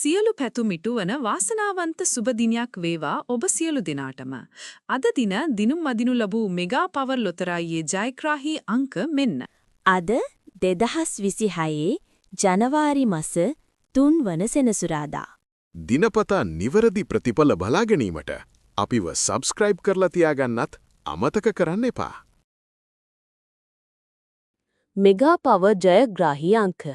සියලු පැතුම් ඉටුවන වාසනාවන්ත සුබ දිනයක් වේවා ඔබ සියලු දෙනාටම. අද දින දිනුම් මදිනු ලැබූ මෙගා පවර් ලොතරැයියේ ජයග්‍රාහී අංක මෙන්න. අද 2026 ජනවාරි මාස 3 වන සෙනසුරාදා. දිනපතා නිවැරදි ප්‍රතිඵල බලා ගැනීමට අපිව සබ්ස්ක්‍රයිබ් කරලා තියාගන්නත් අමතක කරන්න එපා. මෙගා පවර් ජයග්‍රාහී අංක